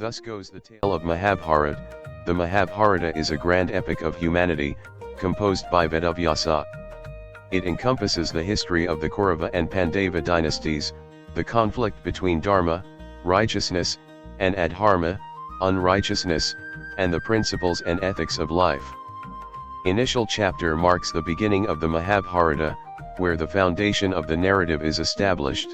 Thus goes the tale of Mahabharata. The Mahabharata is a grand epic of humanity, composed by Vyasa. It encompasses the history of the Kaurava and Pandava dynasties, the conflict between dharma, righteousness, and adharma, unrighteousness, and the principles and ethics of life. Initial chapter marks the beginning of the Mahabharata, where the foundation of the narrative is established.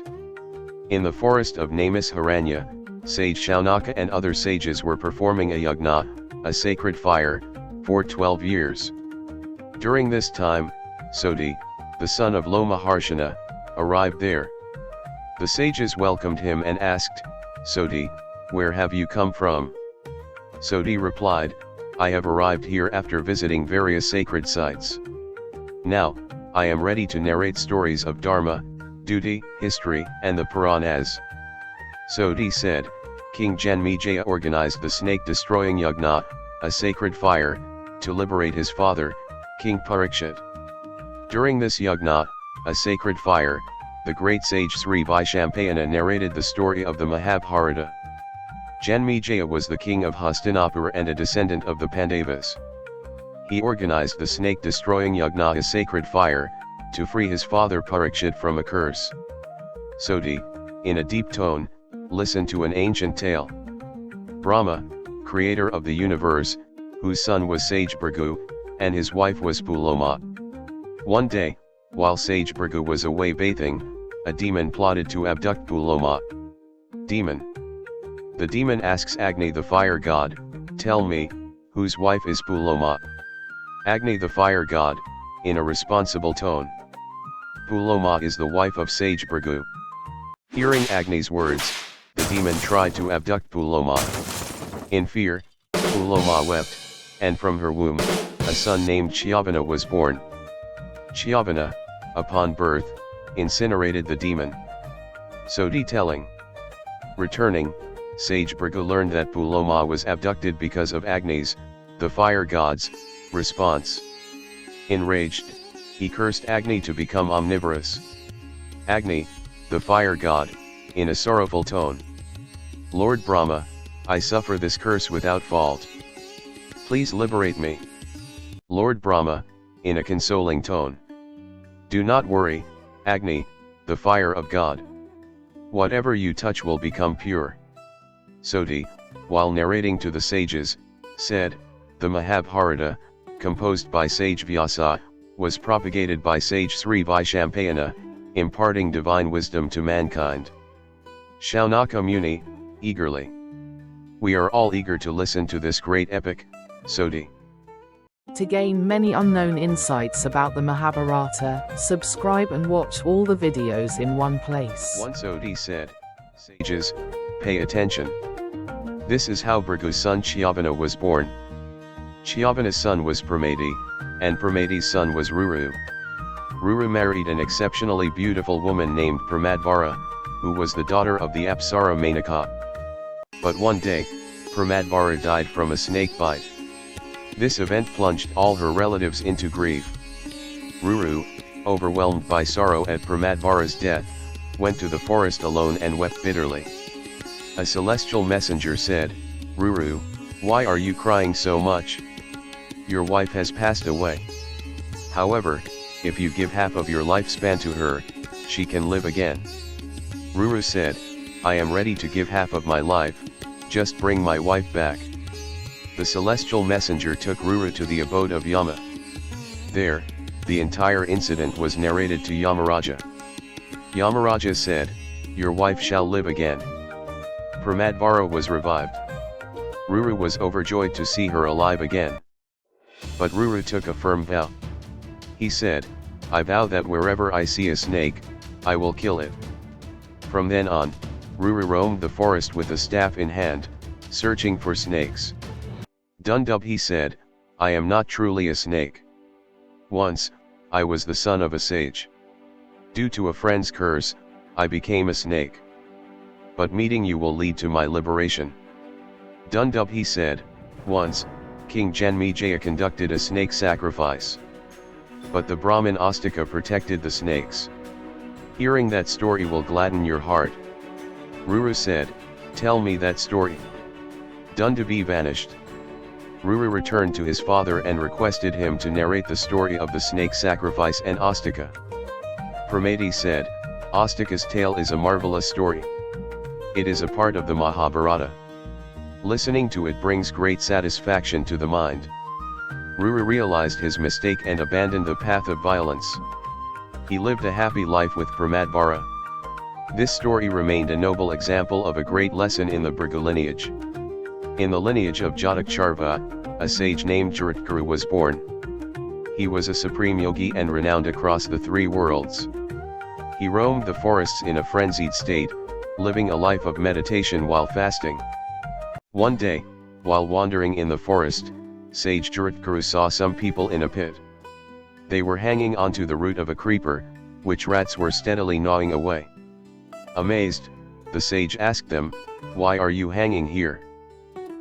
In the forest of Naimisharanya, sage Shaunaka and other sages were performing a yajna, a sacred fire, for 12 years. During this time, Sauti, the son of Lomaharshana, arrived there. The sages welcomed him and asked, "Sauti, where have you come from?" Sauti replied, "I have arrived here after visiting various sacred sites. Now, I am ready to narrate stories of dharma, duty, history, and the Puranas." Sauti said, King Janamejaya organized the snake-destroying yajna, a sacred fire, to liberate his father, King Parikshit. During this yajna, a sacred fire, the great sage Sage Vaishampayana narrated the story of the Mahabharata. Janamejaya was the king of Hastinapura and a descendant of the Pandavas. He organized the snake-destroying yajna, a sacred fire, to free his father Parikshit from a curse. Sauti, in a deep tone, listened to an ancient tale. Brahma, creator of the universe, whose son was Sage Bhrigu, and his wife was Puloma. One day, while Sage Bhrigu was away bathing, a demon plotted to abduct Puloma. Demon. The demon asks Agni the fire god, "Tell me, whose wife is Puloma?" Agni the fire god, in a responsible tone. "Puloma is the wife of Sage Bhrigu." Hearing Agni's words, the demon tried to abduct Puloma. In fear, Puloma wept, and from her womb, a son named Chiavana was born. Chiavana, upon birth, incinerated the demon. Sauti telling. Returning, Sage Bhrigu learned that Puloma was abducted because of Agni's, the fire god's, response. Enraged, he cursed Agni to become omnivorous. Agni, the fire god, in a sorrowful tone. "Lord Brahma, I suffer this curse without fault. Please liberate me." Lord Brahma, in a consoling tone. "Do not worry, Agni, the fire of God. Whatever you touch will become pure." Sauti, while narrating to the sages, said, "The Mahabharata, composed by Sage Vyasa, was propagated by Sage Vaishampayana, imparting divine wisdom to mankind." Shaunaka Muni, eagerly. "We are all eager to listen to this great epic, Sauti." To gain many unknown insights about the Mahabharata, subscribe and watch all the videos in one place. Once Sauti said, "Sages, pay attention. This is how Bhrigu's son Chiavana was born. Chiavana's son was Pramati, and Pramati's son was Ruru. Ruru married an exceptionally beautiful woman named Pramadvara, who was the daughter of the Apsara Menaka. But one day, Pramadvara died from a snake bite. This event plunged all her relatives into grief. Ruru, overwhelmed by sorrow at Pramadvara's death, went to the forest alone and wept bitterly. A celestial messenger said, "Ruru, why are you crying so much? Your wife has passed away. However, if you give half of your lifespan to her, she can live again." Ruru said, "I am ready to give half of my life, just bring my wife back." The celestial messenger took Ruru to the abode of Yama. There, the entire incident was narrated to Yamaraja. Yamaraja said, "Your wife shall live again." Pramadvara was revived. Ruru was overjoyed to see her alive again. But Ruru took a firm vow. He said, "I vow that wherever I see a snake, I will kill it." From then on, Ruru roamed the forest with a staff in hand, searching for snakes. Dundub he said, "I am not truly a snake. Once, I was the son of a sage. Due to a friend's curse, I became a snake. But meeting you will lead to my liberation." Dundub he said, "Once, King Janamejaya conducted a snake sacrifice. But the Brahmin Astika protected the snakes. Hearing that story will gladden your heart." Ruru said, "Tell me that story." Dundabi vanished. Ruru returned to his father and requested him to narrate the story of the snake sacrifice and Astika. Pramati said, Astika's tale is a marvelous story. It is a part of the Mahabharata. Listening to it brings great satisfaction to the mind. Ruru realized his mistake and abandoned the path of violence. He lived a happy life with Pramadvara. This story remained a noble example of a great lesson in the Bhrigu lineage. In the lineage of Jatakcharva, a sage named Jaratkuru was born. He was a supreme yogi and renowned across the three worlds. He roamed the forests in a frenzied state, living a life of meditation while fasting. One day, while wandering in the forest, Sage Jaratkuru saw some people in a pit. They were hanging onto the root of a creeper, which rats were steadily gnawing away. Amazed, the sage asked them, "Why are you hanging here?"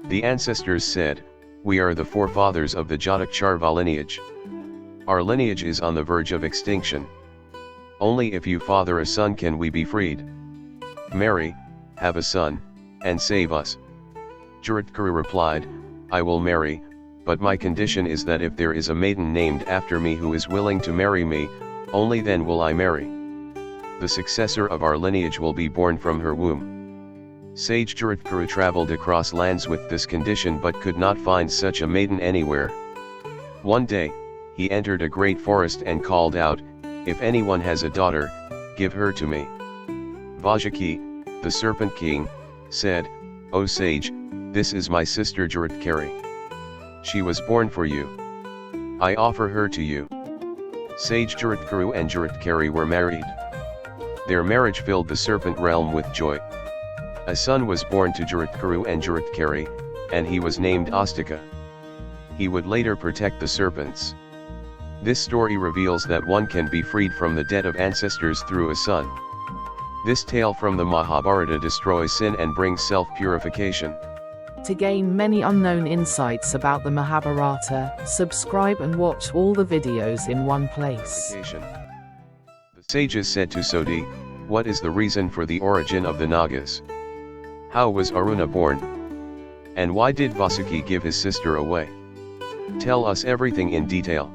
The ancestors said, "We are the forefathers of the Jatakcharva lineage. Our lineage is on the verge of extinction. Only if you father a son can we be freed. Marry, have a son, and save us." Jaratkuru replied, "I will marry, but my condition is that if there is a maiden named after me who is willing to marry me, only then will I marry. The successor of our lineage will be born from her womb." Sage Jaratkuru traveled across lands with this condition but could not find such a maiden anywhere. One day, he entered a great forest and called out, "If anyone has a daughter, give her to me." Vajaki, the serpent king, said, "O sage, this is my sister Jaratkari. She was born for you. I offer her to you." Sage Jaratkuru and Jaratkari were married. Their marriage filled the serpent realm with joy. A son was born to Jaratkuru and Jaratkari, and he was named Astika. He would later protect the serpents. This story reveals that one can be freed from the debt of ancestors through a son. This tale from the Mahabharata destroys sin and brings self-purification. To gain many unknown insights about the Mahabharata, subscribe and watch all the videos in one place. The sages said to Sauti, "What is the reason for the origin of the Nagas? How was Aruna born? And why did Vasuki give his sister away? Tell us everything in detail."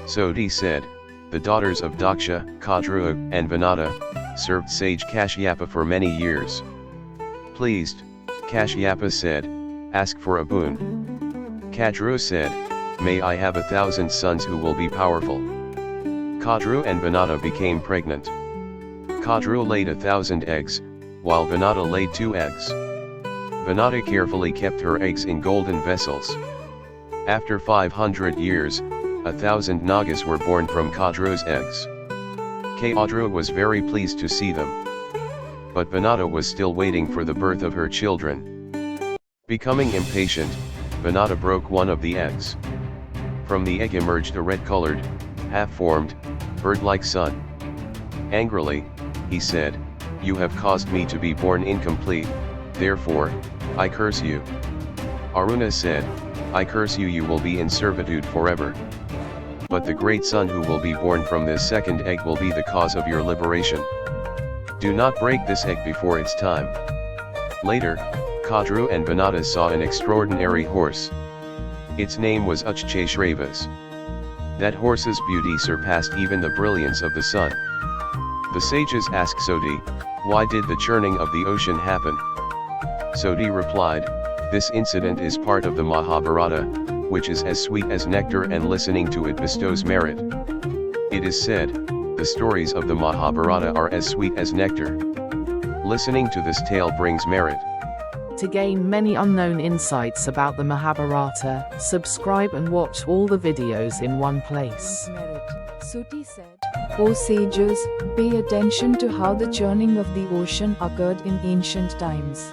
Sauti said, "The daughters of Daksha, Kadruva, and Vinata, served sage Kashyapa for many years." Pleased, Kashyapa said, "Ask for a boon." Kadruva said, "May I have 1,000 sons who will be powerful." Kadruva and Vinata became pregnant. Kadruva laid 1,000 eggs, while Vinata laid 2 eggs. Vinata carefully kept her eggs in golden vessels. After 500 years, 1,000 Nagas were born from Kadruva's eggs. Kadruva was very pleased to see them. But Vinata was still waiting for the birth of her children. Becoming impatient, Vinata broke one of the eggs. From the egg emerged a red-colored, half-formed, bird-like son. Angrily, he said, "You have caused me to be born incomplete, therefore, I curse you." Aruna said, "I curse you, you will be in servitude forever. But the great son who will be born from this second egg will be the cause of your liberation. Do not break this egg before its time." Later, Kadru and Vinata saw an extraordinary horse. Its name was Uchcheshravas. That horse's beauty surpassed even the brilliance of the sun. The sages asked Sauti, "Why did the churning of the ocean happen?" Sauti replied, "This incident is part of the Mahabharata, which is as sweet as nectar and listening to it bestows merit." It is said, the stories of the Mahabharata are as sweet as nectar. Listening to this tale brings merit. To gain many unknown insights about the Mahabharata, subscribe and watch all the videos in one place. Sauti said, "O sages, pay attention to how the churning of the ocean occurred in ancient times.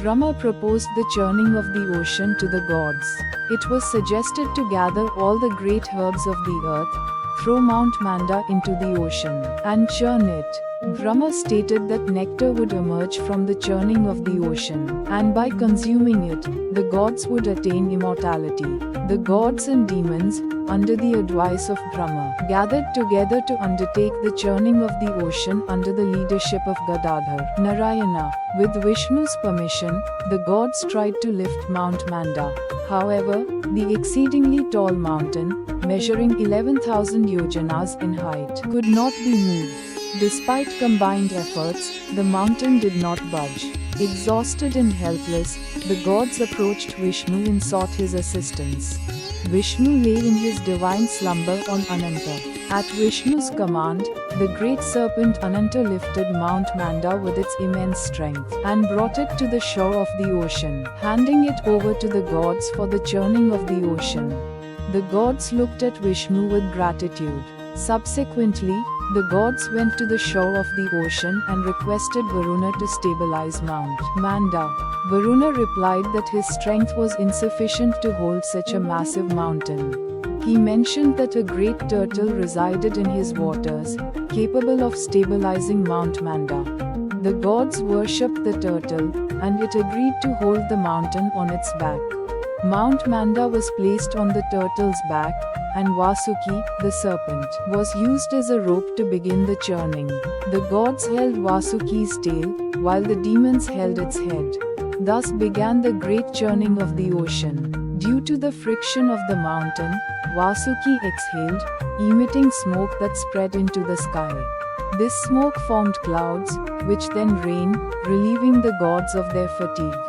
Brahma proposed the churning of the ocean to the gods. It was suggested to gather all the great herbs of the earth, throw Mount Manda into the ocean, and churn it. Brahma stated that nectar would emerge from the churning of the ocean, and by consuming it, the gods would attain immortality. The gods and demons, under the advice of Brahma, gathered together to undertake the churning of the ocean under the leadership of Gadadhar Narayana. With Vishnu's permission, the gods tried to lift Mount Manda. However, the exceedingly tall mountain, measuring 11,000 yojanas in height, could not be moved. Despite combined efforts, the mountain did not budge. Exhausted and helpless, the gods approached Vishnu and sought his assistance. Vishnu lay in his divine slumber on Ananta. At Vishnu's command, the great serpent Ananta lifted Mount Manda with its immense strength and brought it to the shore of the ocean, handing it over to the gods for the churning of the ocean. The gods looked at Vishnu with gratitude. Subsequently, the gods went to the shore of the ocean and requested Varuna to stabilize Mount Manda. Varuna replied that his strength was insufficient to hold such a massive mountain. He mentioned that a great turtle resided in his waters, capable of stabilizing Mount Manda. The gods worshipped the turtle, and it agreed to hold the mountain on its back. Mount Manda was placed on the turtle's back, and Vasuki, the serpent, was used as a rope to begin the churning. The gods held Vasuki's tail, while the demons held its head. Thus began the great churning of the ocean. Due to the friction of the mountain, Vasuki exhaled, emitting smoke that spread into the sky. This smoke formed clouds, which then rained, relieving the gods of their fatigue.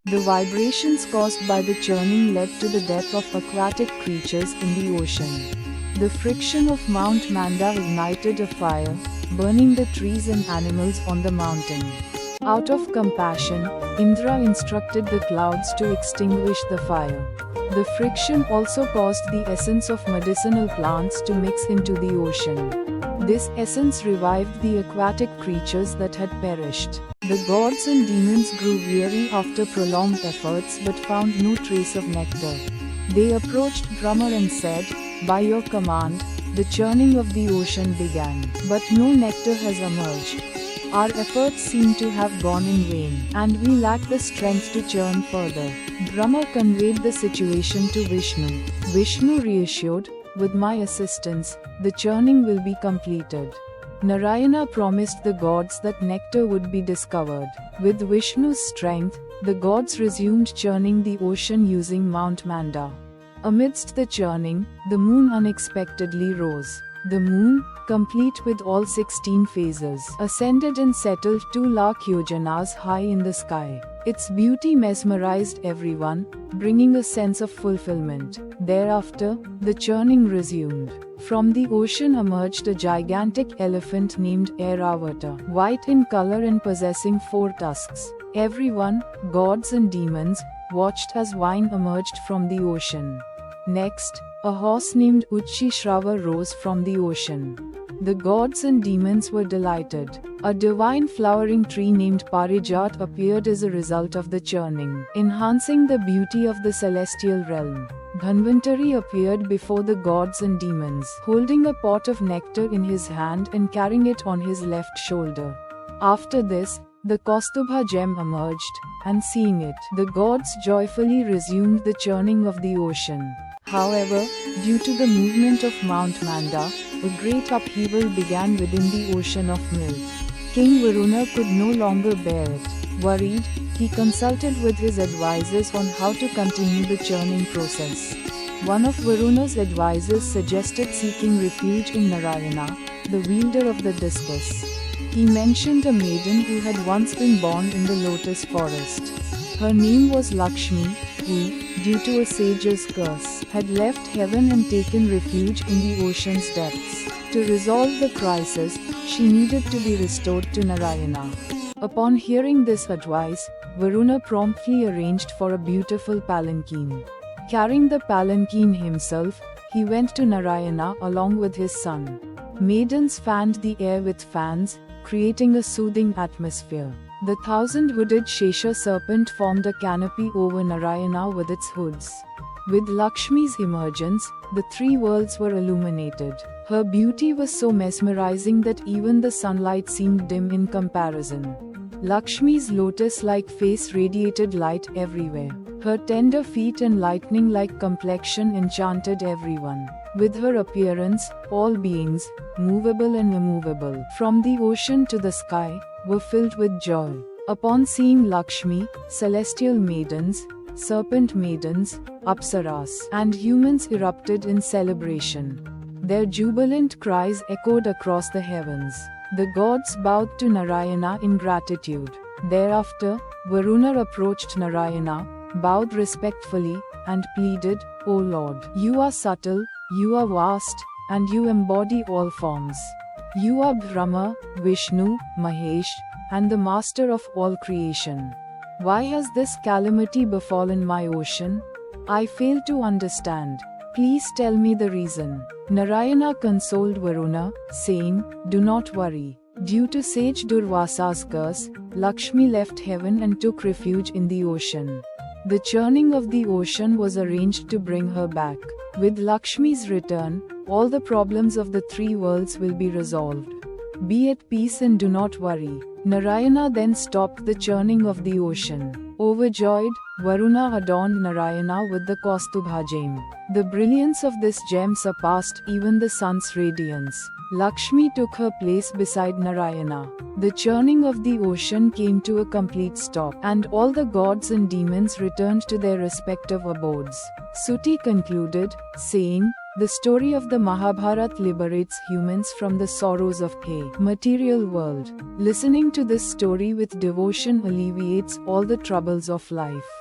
The vibrations caused by the churning led to the death of aquatic creatures in the ocean. The friction of Mount Manda ignited a fire, burning the trees and animals on the mountain. Out of compassion, Indra instructed the clouds to extinguish the fire. The friction also caused the essence of medicinal plants to mix into the ocean. This essence revived the aquatic creatures that had perished. The gods and demons grew weary after prolonged efforts but found no trace of nectar. They approached Brahma and said, "By your command, the churning of the ocean began, but no nectar has emerged. Our efforts seem to have gone in vain, and we lack the strength to churn further." Brahma conveyed the situation to Vishnu. Vishnu reassured, "With my assistance, the churning will be completed." Narayana promised the gods that nectar would be discovered. With Vishnu's strength, the gods resumed churning the ocean using Mount Manda. Amidst the churning, the moon unexpectedly rose. The moon, complete with all 16 phases, ascended and settled 2 lakh yojanas high in the sky. Its beauty mesmerized everyone, bringing a sense of fulfillment. Thereafter, the churning resumed. From the ocean emerged a gigantic elephant named Airavata, white in color and possessing 4 tusks. Everyone, gods and demons, watched as wine emerged from the ocean. Next, a horse named Uchishrava rose from the ocean. The gods and demons were delighted. A divine flowering tree named Parijat appeared as a result of the churning, enhancing the beauty of the celestial realm. Dhanvantari appeared before the gods and demons, holding a pot of nectar in his hand and carrying it on his left shoulder. After this, the Kaustubha gem emerged, and seeing it, the gods joyfully resumed the churning of the ocean. However, due to the movement of Mount Manda, a great upheaval began within the ocean of milk. King Varuna could no longer bear it. Worried, he consulted with his advisors on how to continue the churning process. One of Varuna's advisors suggested seeking refuge in Narayana, the wielder of the discus. He mentioned a maiden who had once been born in the lotus forest. Her name was Lakshmi, who, due to a sage's curse, had left heaven and taken refuge in the ocean's depths. To resolve the crisis, she needed to be restored to Narayana. Upon hearing this advice, Varuna promptly arranged for a beautiful palanquin. Carrying the palanquin himself, he went to Narayana along with his son. Maidens fanned the air with fans, creating a soothing atmosphere. The 1,000-hooded Shesha serpent formed a canopy over Narayana with its hoods. With Lakshmi's emergence, the 3 worlds were illuminated. Her beauty was so mesmerizing that even the sunlight seemed dim in comparison. Lakshmi's lotus-like face radiated light everywhere. Her tender feet and lightning-like complexion enchanted everyone. With her appearance, all beings, movable and immovable, from the ocean to the sky, were filled with joy. Upon seeing Lakshmi, celestial maidens, serpent maidens, apsaras, and humans erupted in celebration. Their jubilant cries echoed across the heavens. The gods bowed to Narayana in gratitude. Thereafter, Varuna approached Narayana, bowed respectfully, and pleaded, "O Lord, you are subtle, you are vast, and you embody all forms. You are Brahma, Vishnu, Mahesh, and the master of all creation. Why has this calamity befallen my ocean? I fail to understand. Please tell me the reason." Narayana consoled Varuna, saying, "Do not worry. Due to Sage Durvasa's curse, Lakshmi left heaven and took refuge in the ocean. The churning of the ocean was arranged to bring her back. With Lakshmi's return, all the problems of the three worlds will be resolved. Be at peace and do not worry." Narayana then stopped the churning of the ocean. Overjoyed, Varuna adorned Narayana with the Kaustubha gem. The brilliance of this gem surpassed even the sun's radiance. Lakshmi took her place beside Narayana. The churning of the ocean came to a complete stop, and all the gods and demons returned to their respective abodes. Sauti concluded, saying, "The story of the Mahabharata liberates humans from the sorrows of a material world. Listening to this story with devotion alleviates all the troubles of life."